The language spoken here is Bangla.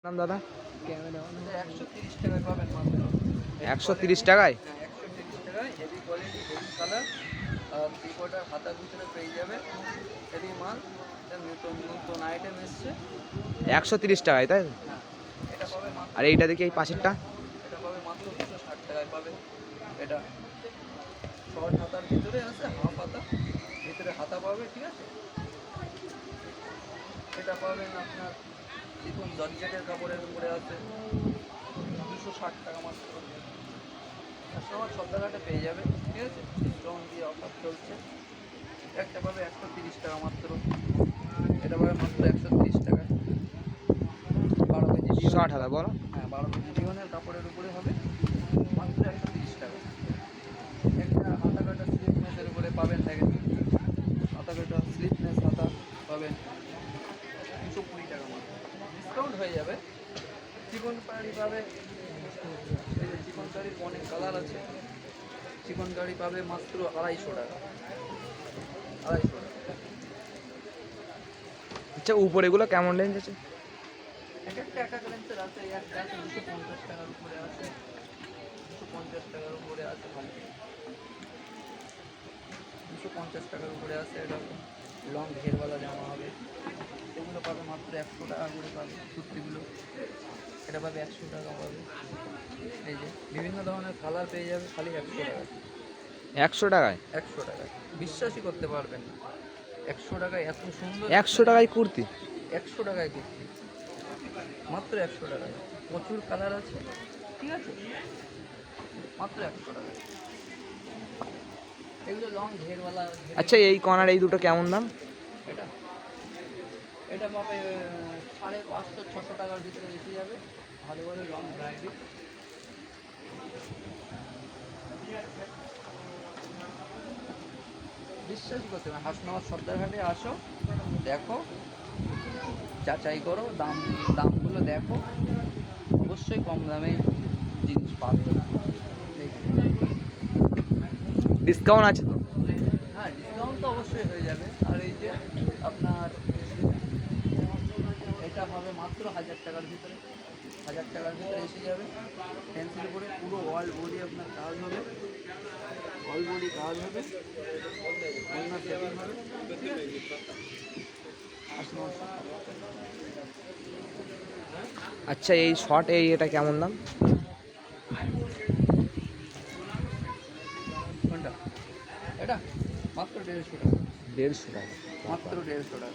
নাম দাদা? ক্যামেরা 130 টাকায় পাবেন মাত্র। 130 টাকায়? হ্যাঁ, 130 টাকায় হেভি কোয়ালিটি, হেভি কালার, আর 3/4 হাতার ভিতরে পেয়ে যাবে। হেভি মাল, এটা নতুন নতুন আইটেম এসছে। 130 টাকায়, তাই? হ্যাঁ, এটা পাবে মাত্র। আর এইটা দেখি, এই পাশেরটা? এটা পাবে মাত্র 260 টাকায় পাবে। এটা শর্ট হাতার ভিতরে আছে, হাফ হাতা, ভিতরে হাতা পাবে, ঠিক আছে। এটা পাবেন আপনার দেখুন জর্জেটের কাপড়ের উপরে আছে, 260 টাকা মাত্র। কাস্টমার সব জায়গাটা পেয়ে যাবে, ঠিক আছে। স্টোন দিয়ে অফার চলছে। একটা পাবে 130 টাকা মাত্র। এটা পাবে মাত্র 130 টাকা। 12 কেজি 60 হাজার বলো? হ্যাঁ, 12 কেজি ডিওনের কাপড়ের উপরে হবে, মাত্র 130 টাকা। একটা হাতা কাটা স্লিপনেসের উপরে পাবেন, দেখেন হাতা কাটা স্লিপনেস হাতা পাবেন 220 টাকা মাত্র। ডিসকাউন্ট হয়ে যাবে। চিকন কারি পাবে, এই যে চিকন কারির অনেক কালার আছে। চিকন কারি পাবে মাত্র 250 টাকা। 250 টাকা। আচ্ছা, উপরে এগুলো কেমন রেঞ্জ আছে? এক একটা এক এক রেঞ্জের আছে। একটা আছে 250 টাকার উপরে আছে, 250 টাকার উপরে আছে, 250 টাকার উপরে আছে। এটা লং ঘেরওয়ালা জামা হবে, এগুলো পাবে মাত্র 100 টাকা করে পাবে। কুর্তিগুলো এটা পাবে 100 টাকা পাবে। এই যে বিভিন্ন ধরনের কালার পেয়ে যাবে, খালি 100 টাকা। 100 টাকায়? 100 টাকায় বিশ্বাসই করতে পারবেন না। 100 টাকায় এত সুন্দর 100 টাকায় কুর্তি? 100 টাকায় কুর্তি, মাত্র 100 টাকায়। প্রচুর কালার আছে, ঠিক আছে, মাত্র 100 টাকায়। এগুলো লং ঘেরওয়ালা। আচ্ছা, এই কর্নার এই দুটো কেমন দাম? এটা এটা পাবে 550-600 টাকার ভিতরে এসে যাবে। ভালো ভালো লং ভ্যারাইটি। বিশ্বাসই করতে পারবে, হাসনাবাদ সর্দারঘাটে আসো, দেখো, যাচাই করো, দামগুলো দেখো, অবশ্যই কম দামে জিনিস পাবে। ডিসকাউন্ট আছে তো? হ্যাঁ, ডিসকাউন্ট তো অবশ্যই হয়ে যাবে। আর এই যে আপনার এটা হবে মাত্র 1000 টাকার ভিতরে। 1000 টাকার ভিতরে এসে যাবে। পেন্সিল করে পুরো অল বডি আপনার কাজ হবে, অল বডি কাজ হবে, অন্য সেটিং হবে। আচ্ছা, এই শর্ট এটা কেমন দাম? কোনটা? এটা মাত্র 150 টাকা। 150 টাকা? মাত্র 150 টাকা।